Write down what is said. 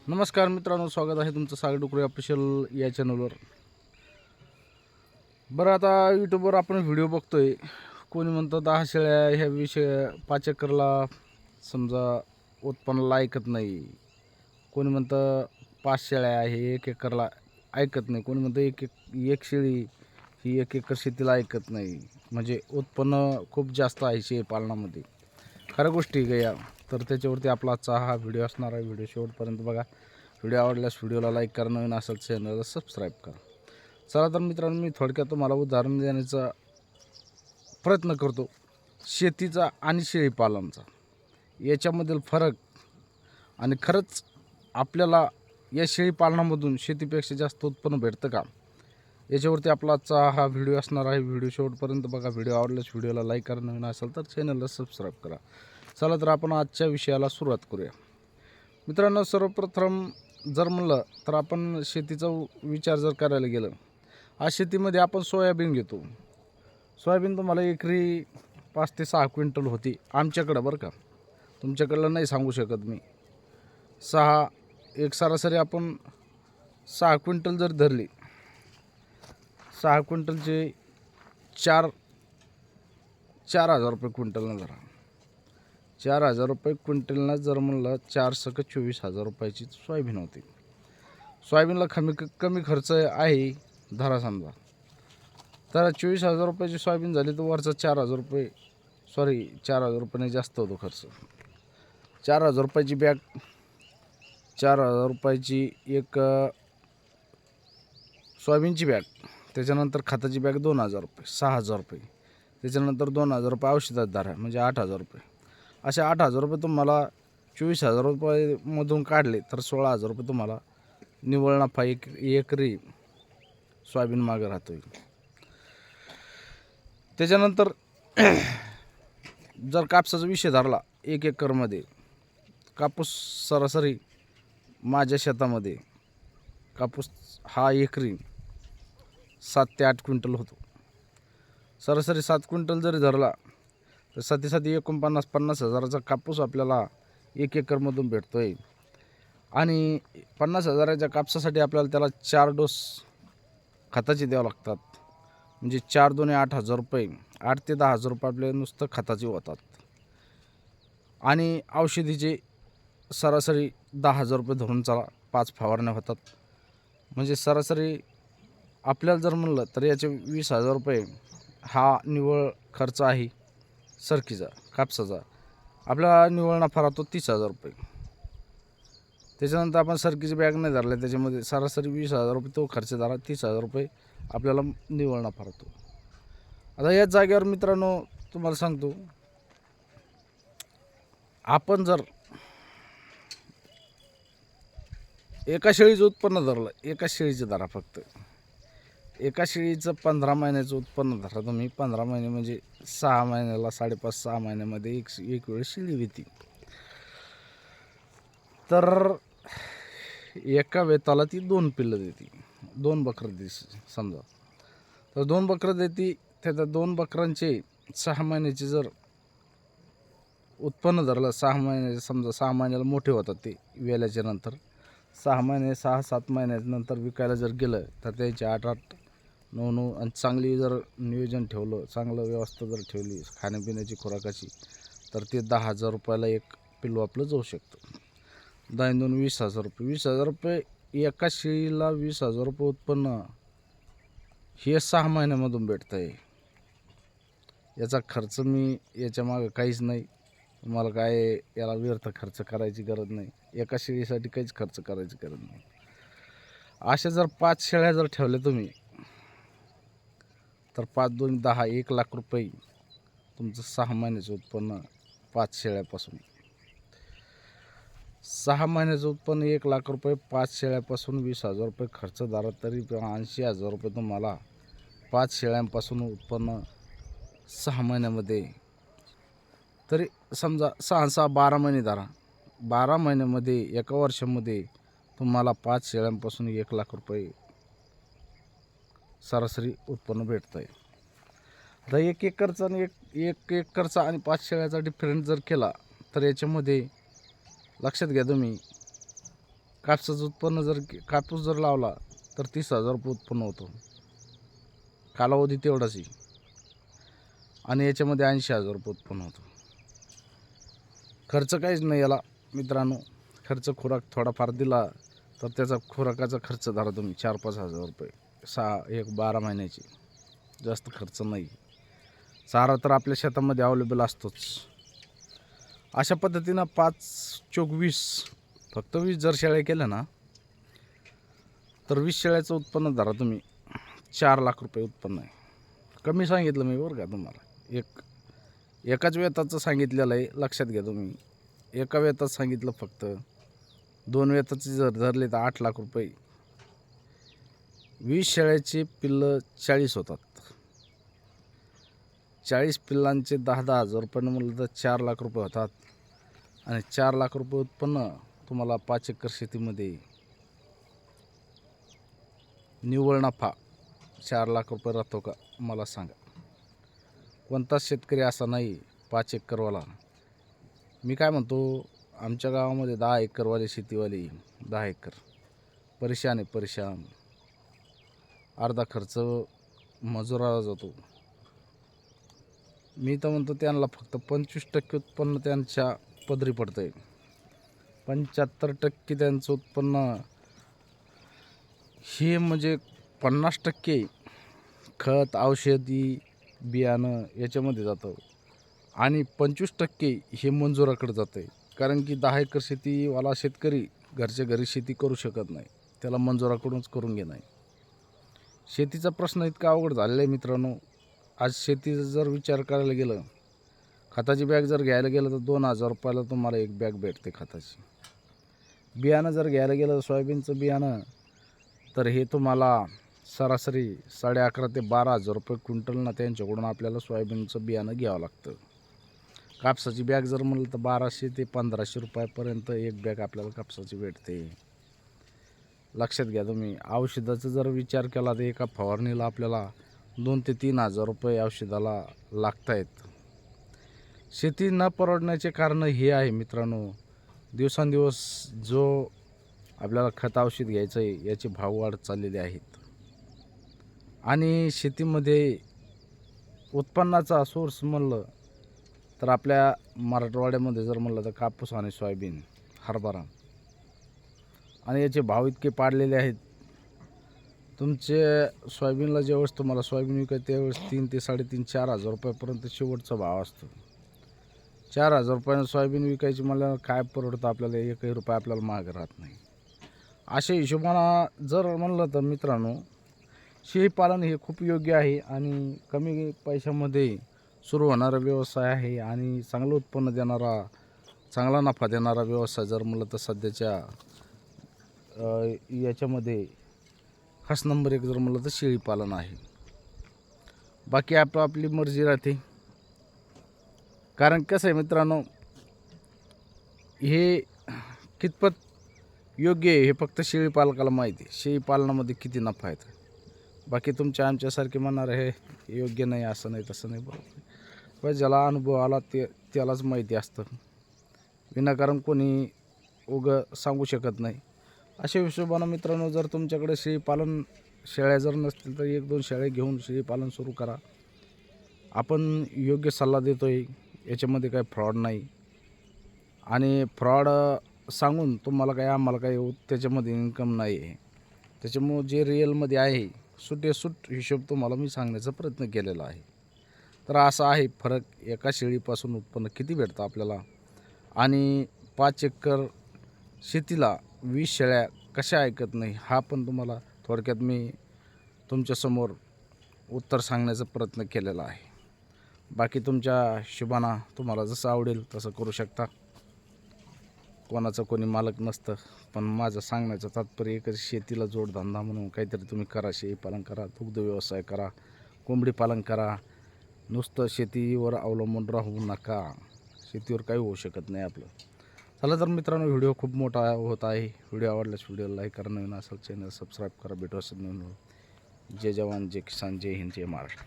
नमस्कार मित्रांनो, स्वागत आहे तुमचं सागर डुकरे ऑफिशियल या चॅनलवर. बरं, आता यूट्यूबवर आपण व्हिडिओ बघतोय. कोणी म्हणतं 10 शेळ्या ह्या विषय 5 एकरला समजा उत्पन्नाला ऐकत नाही. कोणी म्हणतं 5 शेळ्या आहे 1 एकरला ऐकत नाही. कोणी म्हणतं एक शेळी ही 1 एकर शेतीला ऐकत नाही. म्हणजे उत्पन्न खूप जास्त आहे शेळीपालनामध्ये. खऱ्या गोष्टी गया तर त्याच्यावरती आपला आजचा हा व्हिडिओ असणार आहे. व्हिडिओ शेवटपर्यंत बघा. व्हिडिओ आवडल्यास व्हिडिओला लाईक करा, नवीन असेल चॅनलला सबस्क्राईब करा. चला तर मित्रांनो, मी थोडक्यात तुम्हाला उदाहरण देण्याचा प्रयत्न करतो. शेतीचा आणि शेळीपालनचा याच्यामधील फरक आणि खरंच आपल्याला या शेळीपालनामधून शेतीपेक्षा जास्त उत्पन्न भेटतं का, याच्यावरती आपला आजचा हा व्हिडिओ असणार आहे. व्हिडिओ शेवटपर्यंत बघा. व्हिडिओ आवडल्यास व्हिडिओला लाईक करा, नवीन असेल तर चॅनलला सबस्क्राईब करा. चला तर आपण आजच्या विषयाला सुरुवात करूया. मित्रांनो, सर्वप्रथम जर म्हणलं तर आपण शेतीचा विचार जर करायला गेलं, आज शेतीमध्ये आपण सोयाबीन घेतो. सोयाबीन तुम्हाला एकरी 5 ते 6 क्विंटल होती आमच्याकडं, बरं का. तुमच्याकडलं नाही सांगू शकत मी. एक सरासरी आपण 6 क्विंटल जर धरली, 6 क्विंटलचे 4,000 रुपये क्विंटलनं धरा. 4,000 रुपये क्विंटलनं जर म्हणलं 4 सक 24,000 रुपयाची सोयाबीन होती. सोयाबीनला कमी खर्च आहे धरा समजा, तर 24,000 रुपयाची सोयाबीन झाली तर वरचा 4,000 रुपये 4,000 रुपयाने जास्त होतो खर्च. 4,000 रुपयाची बॅग, 4,000 रुपयाची एक सोयाबीनची बॅग, त्याच्यानंतर खताची बॅग 2,000 रुपये, 6,000 रुपये, त्याच्यानंतर 2,000 रुपये औषधात धरा, म्हणजे 8,000 रुपये. असे 8,000 रुपये तुम्हाला 24,000 रुपयामधून काढले तर 16,000 रुपये तुम्हाला निव्वळ नफा एकरी सोयाबीन मागं राहतो. त्याच्यानंतर जर कापसाचा विषय धरला, 1 एकरमध्ये कापूस सरासरी माझ्या शेतामध्ये कापूस हा एकरी 7 ते 8 क्विंटल होतो. सरासरी 7 क्विंटल जरी धरला तर 50 हजाराचा कापूस आपल्याला 1 एकरमधून भेटतो आहे. आणि 50 हजाराच्या कापसासाठी आपल्याला त्याला 4 डोस खताचे द्यावं लागतात. म्हणजे 4 दुणे 8,000 रुपये, 8 ते 10,000 रुपये आपले नुसतं खताचे होतात. आणि औषधीचे सरासरी 10,000 रुपये धरून चला, 5 फवारण्या होतात. म्हणजे सरासरी आपल्याला जर म्हणलं तर याचे 20,000 रुपये हा निव्वळ खर्च आहे सरकीचा कापसाचा. आपल्याला निव्वळ नफा राहतो 30,000 रुपये. त्याच्यानंतर आपण सरकीची बॅग नाही धरले, त्याच्यामध्ये सरासरी 20,000 रुपये तो खर्च धरा, 30,000 रुपये आपल्याला निव्वळ नफा राहतो. आता याच जागेवर मित्रांनो तुम्हाला सांगतो, आपण जर एका शेळीचं उत्पन्न धरलं, एका शेळीचं धरा, फक्त एका शेळीचं 15 महिन्याचं उत्पन्न धरा तुम्ही. 15 महिने म्हणजे 6 महिन्याला 5.5-6 महिन्यामध्ये एक वेळ शेळी देते. तर एका वेताला ती 2 पिल्लं देते, 2 बकरं देते समजा. तर 2 बकरं देते, त्या 2 बकरांचे 6 महिन्याचे जर उत्पन्न धरलं, 6 महिन्याचे समजा, 6 महिन्याला मोठे होतात ते वेल्याच्या नंतर. 6-7 महिन्यानंतर विकायला जर गेलं तर त्याचे 8-8, 9-9 आणि चांगली जर नियोजन ठेवलं, चांगलं व्यवस्था जर ठेवली खाण्यापिण्याची खुराकाची, तर ते 10,000 रुपयाला एक पिल्लू आपलं जाऊ शकतं. 10-2 20,000 रुपये. 20,000 रुपये एका शेळीला 20,000 रुपये उत्पन्न हे 6 महिन्यामधून भेटतं आहे. याचा खर्च मी याच्या मागं काहीच नाही. तुम्हाला काय याला व्यर्थ खर्च करायची गरज नाही. एका शेळीसाठी काहीच खर्च करायची गरज नाही. अशा जर 5 शेळ्या जर ठेवल्या तुम्ही, तर 5-2 10, 1 लाख रुपये तुमचं 6 महिन्याचं उत्पन्न 5 शेळ्यापासून. 6 महिन्याचं उत्पन्न 1 लाख रुपये, 5 शेळ्यापासून 20,000 रुपये खर्च धरा, तरी 80,000 रुपये तुम्हाला 5 शेळ्यांपासून उत्पन्न 6 महिन्यामध्ये. तरी समजा 6-6 12 महिने धरा. 12 महिन्यामध्ये एका वर्षामध्ये तुम्हाला 5 शेळ्यांपासून 1 लाख रुपये सरासरी उत्पन्न भेटतं आहे. आता 1 एकरचा आणि 1 एकरचा आणि 5 शेळ्याचा डिफरन्स जर केला तर याच्यामध्ये लक्षात घ्या तुम्ही, कापसाचं उत्पन्न कापूस जर लावला तर 30,000 रुपये उत्पन्न होतं, कालावधी तेवढाच आणि याच्यामध्ये 80,000 रुपये उत्पन्न होतं. खर्च काहीच नाही याला मित्रांनो. खर्च खुराक थोडाफार दिला तर त्याचा खुराकाचा खर्च धरा तुम्ही 4-5 हजार रुपये 12 महिन्याची, जास्त खर्च नाही. चारा तर आपल्या शेतामध्ये अवेलेबल असतोच. अशा पद्धतीनं 5 चोक 20, फक्त 20 जर शेळ्या केल्या ना तर 20 शेळ्याचं उत्पन्न धरा तुम्ही 4 लाख रुपये उत्पन्न आहे. कमी सांगितलं मी बरं का तुम्हाला. एकाच वेताचं सांगितलेलं आहे, लक्षात घ्या तुम्ही. एका वेतात सांगितलं फक्त. 2 वेताचे जर धरले तर 8 लाख रुपये. 20 शेळ्याची पिल्लं 40 होतात. 40 पिल्लांचे 10-10 हजार रुपयानं म्हणलं तर 4 लाख रुपये होतात. आणि 4 लाख रुपये उत्पन्न तुम्हाला 5 एकर शेतीमध्ये निव्वळ नफा 4 लाख रुपये राहतो का मला सांगा. कोणताच शेतकरी असा नाही 5 एकरवाला. मी काय म्हणतो, आमच्या गावामध्ये 10 एकरवाले शेतीवाले 10 एकर परेशान आहे, परेशान. अर्धा खर्च मजुराला जातो. मी तर म्हणतो त्यांना फक्त 25% उत्पन्न त्यांच्या पदरी पडतं आहे. 75% त्यांचं उत्पन्न हे म्हणजे 50% खत, औषधी, बियाणं याच्यामध्ये जातं आणि 25% हे मंजुराकडे जातं आहे. कारण की 10 एकर शेतीवाला शेतकरी घरच्या घरी शेती करू शकत नाही, त्याला मंजुराकडूनच करून घेणं आहे. शेतीचा प्रश्न इतका अवघड झालेला आहे मित्रांनो. आज शेतीचा जर विचार करायला गेलं, खताची बॅग जर घ्यायला गेलं तर 2,000 रुपयाला तुम्हाला एक बॅग भेटते खताची. बियाणं जर घ्यायला गेलं तर सोयाबीनचं बियाणं तर हे तुम्हाला सरासरी 11,500 ते 12,000 रुपये क्विंटलनं त्यांच्याकडून आपल्याला सोयाबीनचं बियाणं घ्यावं लागतं. कापसाची बॅग जर म्हणलं तर 1,200 ते 1,500 रुपयापर्यंत एक बॅग आपल्याला कापसाची भेटते. लक्षात घ्या तुम्ही. औषधाचा जर विचार केला तर एका फवारणीला आपल्याला 2,000 ते 3,000 रुपये औषधाला लागत आहेत. शेती न परवडण्याचे कारण हे आहे मित्रांनो. दिवसांदिवस जो आपल्याला खत औषध घ्यायचं आहे याचे भाव वाढत चाललेले आहेत. आणि शेतीमध्ये उत्पन्नाचा सोर्स म्हणलं तर आपल्या मराठवाड्यामध्ये जर म्हणलं तर कापूस आणि सोयाबीन, हरभरा, आणि याचे भाव इतके पाडलेले आहेत. तुमचे सोयाबीनला ज्यावेळेस तुम्हाला सोयाबीन विकायचं त्यावेळेस 3 ते 3.5 4,000 रुपयापर्यंत शेवटचा भाव असतो. 4,000 रुपयानं सोयाबीन विकायची म्हणल्यावर काय परवडतं आपल्याला, 1 रुपया आपल्याला मागं राहत नाही. अशा हिशोबानं जर म्हणलं तर मित्रांनो, शेळीपालन हे खूप योग्य आहे आणि कमी पैशामध्ये सुरू होणारा व्यवसाय आहे आणि चांगलं उत्पन्न देणारा, चांगला नफा देणारा व्यवसाय जर म्हणलं तर सध्याच्या याच्यामध्ये खास नंबर 1 जर म्हणलं तर शेळीपालन आहे. बाकी आपली मर्जी राहते. कारण कसं आहे मित्रांनो, हे कितपत योग्य आहे हे फक्त शेळीपालकाला माहिती आहे. शेळीपालनामध्ये किती नफा आहे. बाकी तुमच्या आमच्यासारखे म्हणणार हे योग्य नाही, असं नाही, तसं नाही. बरोबर, ज्याला अनुभव आला त्यालाच माहिती असतं. विनाकारण कोणी सांगू शकत नाही. अशा हिशोबानं मित्रांनो, जर तुमच्याकडे शेळ्या जर नसतील तर 1-2 शेळ्या घेऊन शेळीपालन सुरू करा. आपण योग्य सल्ला देतो आहे, याच्यामध्ये काही फ्रॉड नाही. आणि फ्रॉड सांगून तुम्हाला काही आम्हाला काही त्याच्यामध्ये इन्कम नाही आहे. त्याच्यामुळं जे रिअलमध्ये आहे सुट हिशोब तुम्हाला मी सांगण्याचा प्रयत्न केलेला आहे. तर असा आहे फरक. एका शेळीपासून उत्पन्न किती भेटतं आपल्याला आणि 5 एकर शेतीला 20 शेळ्या कशा ऐकत नाही, हा पण तुम्हाला थोडक्यात मी तुमच्यासमोर उत्तर सांगण्याचा प्रयत्न केलेला आहे. बाकी तुमच्या हिशोबानं तुम्हाला जसं आवडेल तसं करू शकता. कोणाचं कोणी मालक नसतं. पण माझं सांगण्याचं तात्पर्य एकच, शेतीला जोडधंदा म्हणून काहीतरी तुम्ही करा. शेळीपालन करा, दुग्ध व्यवसाय करा, कोंबडी पालन करा. नुसतं शेतीवर अवलंबून राहू नका. शेतीवर काही होऊ शकत नाही आपलं. चला तर मित्रांनो, व्हिडिओ खूप मोठा होत आहे. व्हिडिओ आवडल्यास व्हिडिओला लाईक करा, नवीन असेल चॅनल सबस्क्राईब करा. भेटू असं नवीन. जय जवान, जय किसान, जय हिंद, जय महाराष्ट्र.